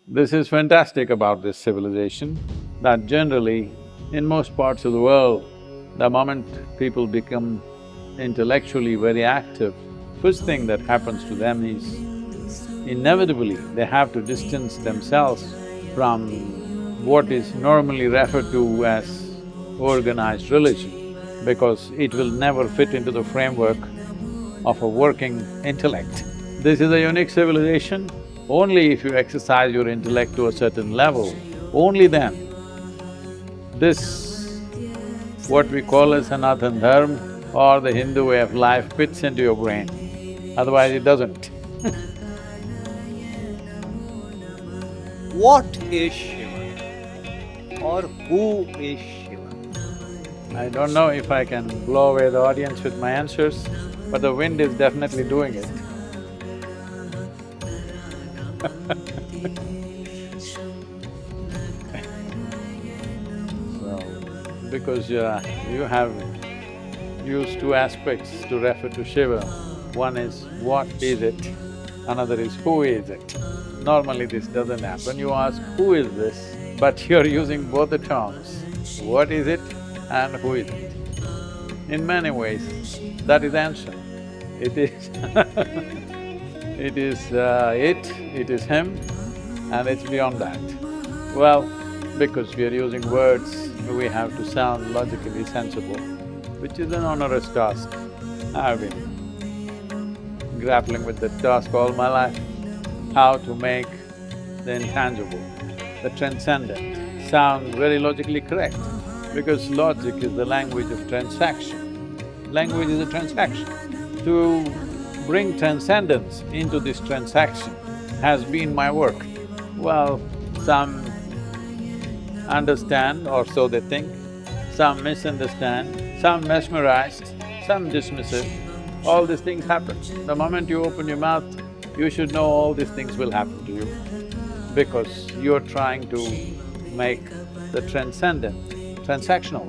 This is fantastic about this civilization, that generally, in most parts of the world, the moment people become intellectually very active, first thing that happens to them is inevitably they have to distance themselves from what is normally referred to as organized religion, because it will never fit into the framework of a working intellect. This is a unique civilization. Only if you exercise your intellect to a certain level, only then this, what we call as Sanatana Dharma or the Hindu way of life fits into your brain, otherwise it doesn't. What is Shiva? Or who is Shiva? I don't know if I can blow away the audience with my answers, but the wind is definitely doing it. So, because you have used two aspects to refer to Shiva. One is what is it, another is who is it. Normally this doesn't happen, you ask who is this, but you're using both the terms, what is it and who is it. In many ways, that is answer. It is it is him, and it's beyond that. Well, because we are using words, we have to sound logically sensible, which is an onerous task. I've been grappling with that task all my life, how to make the intangible, the transcendent, sound very logically correct, because logic is the language of transaction. Language is a transaction. To bring transcendence into this transaction has been my work. Well, some understand or so they think, some misunderstand, some mesmerized, some dismissive. All these things happen. The moment you open your mouth, you should know all these things will happen to you, because you're trying to make the transcendent transactional.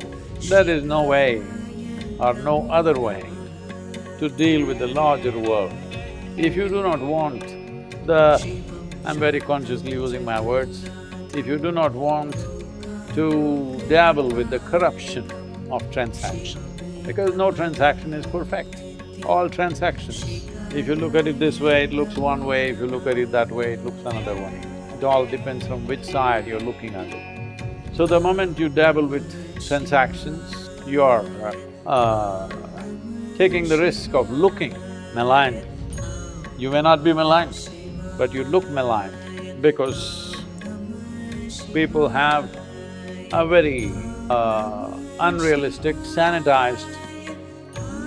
There is no way or no other way to deal with the larger world. If you do not want the… I'm very consciously using my words, if you do not want to dabble with the corruption of transaction, because no transaction is perfect, all transactions. If you look at it this way, it looks one way, if you look at it that way, it looks another way. It all depends from which side you're looking at it. So the moment you dabble with transactions, you're taking the risk of looking maligned. You may not be maligned, but you look maligned, because people have a very unrealistic, sanitized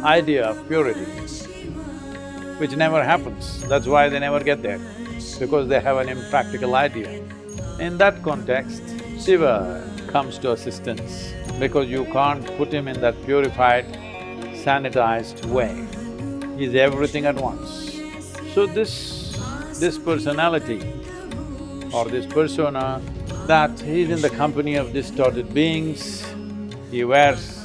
idea of purity, which never happens. That's why they never get there, because they have an impractical idea. In that context, Shiva comes to assistance, because you can't put him in that purified, sanitized way. He's everything at once. So this personality or this persona, that he's in the company of distorted beings, he wears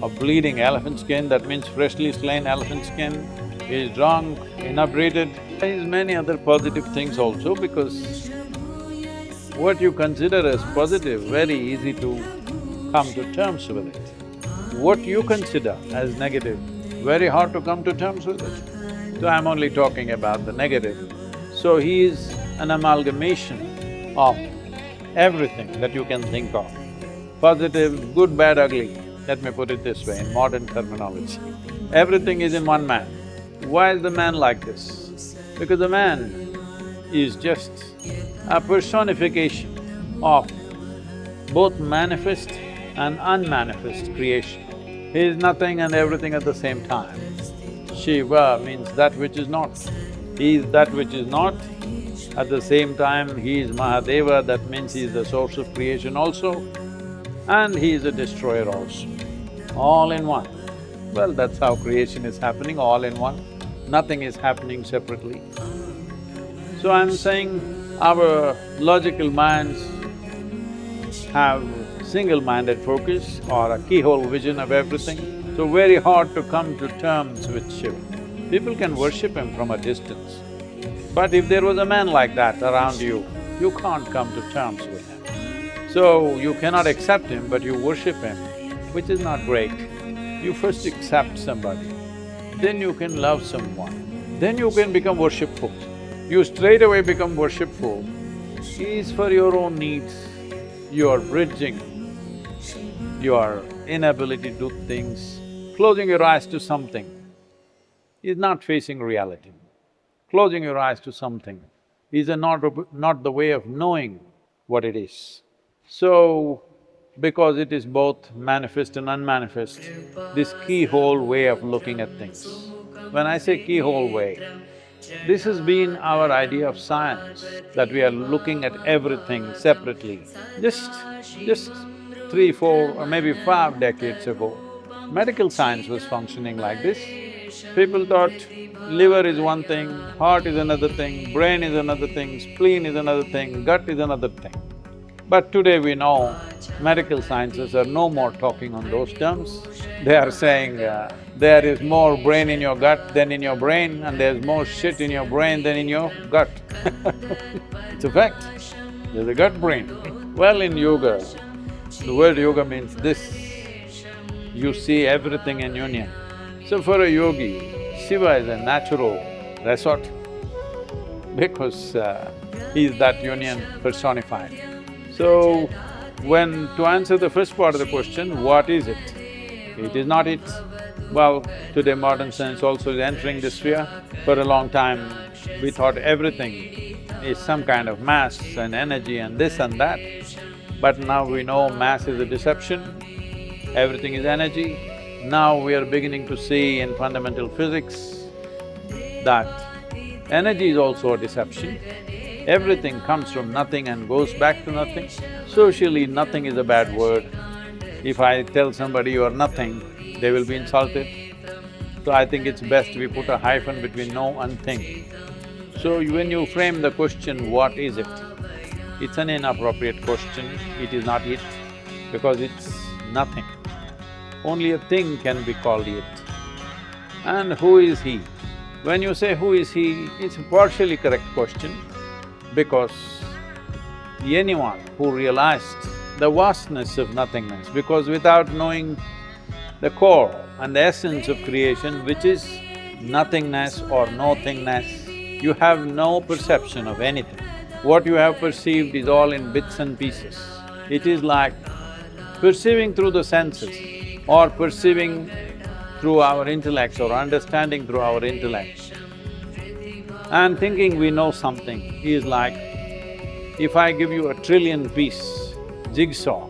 a bleeding elephant skin, that means freshly slain elephant skin, he's drunk, inebriated. There's many other positive things also, because what you consider as positive, very easy to come to terms with it. What you consider as negative, very hard to come to terms with it. So I'm only talking about the negative. So he is an amalgamation of everything that you can think of. Positive, good, bad, ugly, let me put it this way in modern terminology. Everything is in one man. Why is the man like this? Because the man is just a personification of both manifest and unmanifest creation. He is nothing and everything at the same time. Shiva means that which is not. He is that which is not, at the same time he is Mahadeva, that means he is the source of creation also, and he is a destroyer also, all in one. Well, that's how creation is happening, all in one. Nothing is happening separately. So I'm saying our logical minds have single-minded focus or a keyhole vision of everything, so very hard to come to terms with Shiva. People can worship him from a distance, but if there was a man like that around you, You can't come to terms with him. So, you cannot accept him, but you worship him, which is not great. You first accept somebody, then you can love someone, then you can become worshipful. You straight away become worshipful is for your own needs. You are bridging your inability to do things, closing your eyes to something is not facing reality. Closing your eyes to something is not the way of knowing what it is. So, because it is both manifest and unmanifest, this keyhole way of looking at things. When I say keyhole way, this has been our idea of science, that we are looking at everything separately. Just 3, 4 or maybe 5 decades ago, medical science was functioning like this. People thought liver is one thing, heart is another thing, brain is another thing, spleen is another thing, gut is another thing. But today we know medical sciences are no more talking on those terms. They are saying there is more brain in your gut than in your brain, and there's more shit in your brain than in your gut. It's a fact. There's a gut-brain. Well, in yoga, the word yoga means this, you see everything in union. So for a yogi, Shiva is a natural resort because he's that union personified. So, to answer the first part of the question, what is it? It is not it. Well, today modern science also is entering this sphere. For a long time, we thought everything is some kind of mass and energy and this and that. But now we know mass is a deception, everything is energy. Now we are beginning to see in fundamental physics that energy is also a deception. Everything comes from nothing and goes back to nothing. Socially, nothing is a bad word. If I tell somebody you are nothing, they will be insulted. So I think it's best we put a hyphen between no and thing. So when you frame the question, what is it? It's an inappropriate question, it is not it, because it's nothing. Only a thing can be called it. And who is he? When you say who is he, it's a partially correct question, because anyone who realized the vastness of nothingness, because without knowing the core and the essence of creation, which is nothingness or no-thingness, you have no perception of anything. What you have perceived is all in bits and pieces. It is like perceiving through the senses or perceiving through our intellect or understanding through our intellect. And thinking we know something is like, if I give you a 1,000,000,000-piece jigsaw,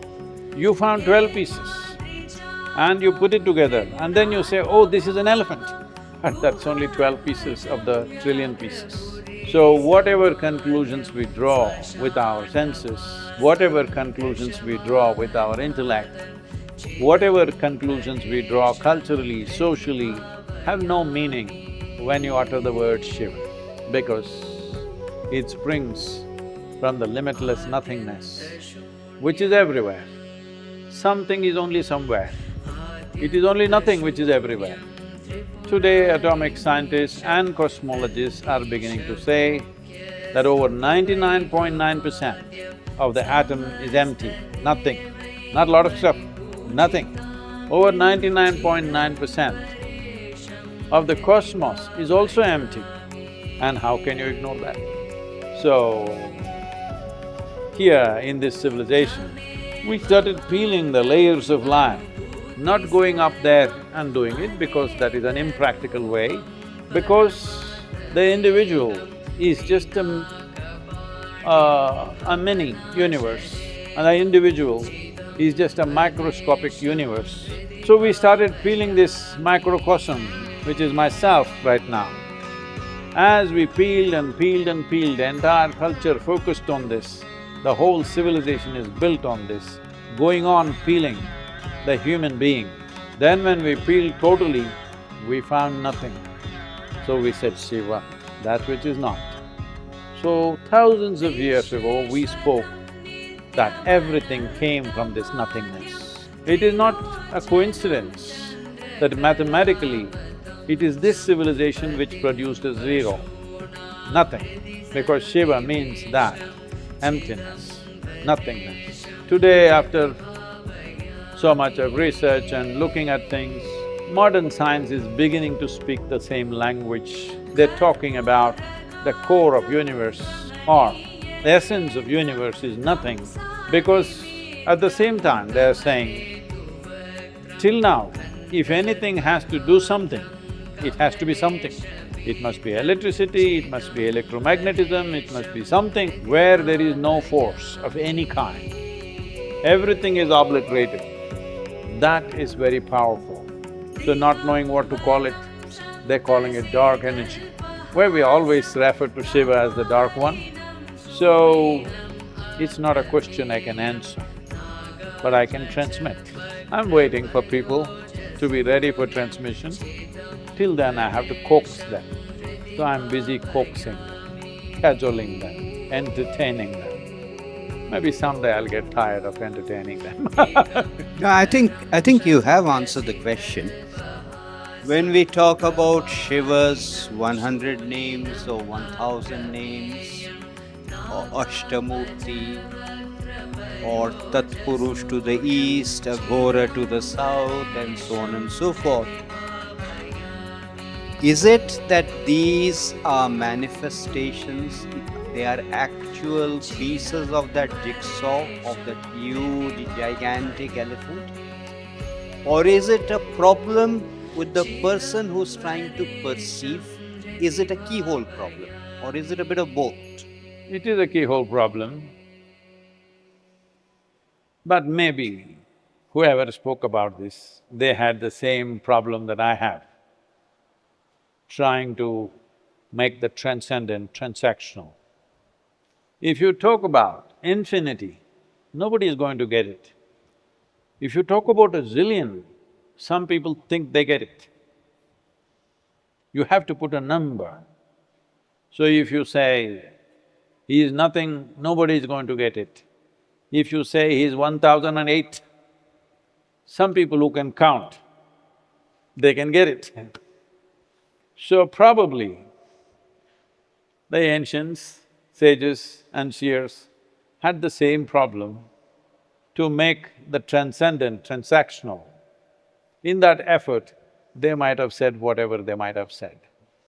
you found 12 pieces and you put it together and then you say, oh, this is an elephant. And that's only 12 pieces of the 1,000,000,000 pieces. So whatever conclusions we draw with our senses, whatever conclusions we draw with our intellect, whatever conclusions we draw culturally, socially, have no meaning when you utter the word Shiva, because it springs from the limitless nothingness, which is everywhere. Something is only somewhere. It is only nothing which is everywhere. Today, atomic scientists and cosmologists are beginning to say that over 99.9% of the atom is empty, nothing, not a lot of stuff, nothing. Over 99.9% of the cosmos is also empty, and how can you ignore that? So, here in this civilization, we started peeling the layers of life, not going up there and doing it because that is an impractical way, because the individual is just a mini universe and the individual is just a microscopic universe. So we started peeling this microcosm, which is myself right now. As we peeled and peeled and peeled, the entire culture focused on this, the whole civilization is built on this, going on peeling the human being. Then when we peeled totally, we found nothing. So we said Shiva, that which is not. So thousands of years ago, we spoke that everything came from this nothingness. It is not a coincidence that mathematically, it is this civilization which produced a zero, nothing, because Shiva means that emptiness, nothingness. Today, after so much of research and looking at things, modern science is beginning to speak the same language. They're talking about the core of universe or the essence of universe is nothing, because at the same time they're saying, till now, if anything has to do something, it has to be something. It must be electricity, it must be electromagnetism, it must be something where there is no force of any kind. Everything is obliterated. That is very powerful. So not knowing what to call it, they're calling it dark energy, where we always refer to Shiva as the dark one. So, it's not a question I can answer, but I can transmit. I'm waiting for people to be ready for transmission. Till then I have to coax them. So I'm busy coaxing them, cajoling them, entertaining them. Maybe someday I'll get tired of entertaining them No, I think you have answered the question. When we talk about Shiva's 100 names or 1000 names, or Ashtamurti, or Tatpurush to the east, Aghora to the south, and so on and so forth, is it that these are manifestations, they are actual pieces of that jigsaw, of that huge, gigantic elephant? Or is it a problem with the person who's trying to perceive? Is it a keyhole problem, or is it a bit of both? It is a keyhole problem, but maybe whoever spoke about this, they had the same problem that I have, trying to make the transcendent transactional. If you talk about infinity, nobody is going to get it. If you talk about a zillion, some people think they get it. You have to put a number. So if you say, he is nothing, nobody is going to get it. If you say he is 1008, some people who can count, they can get it. So probably the ancients, sages and seers had the same problem to make the transcendent transactional. In that effort, they might have said whatever they might have said.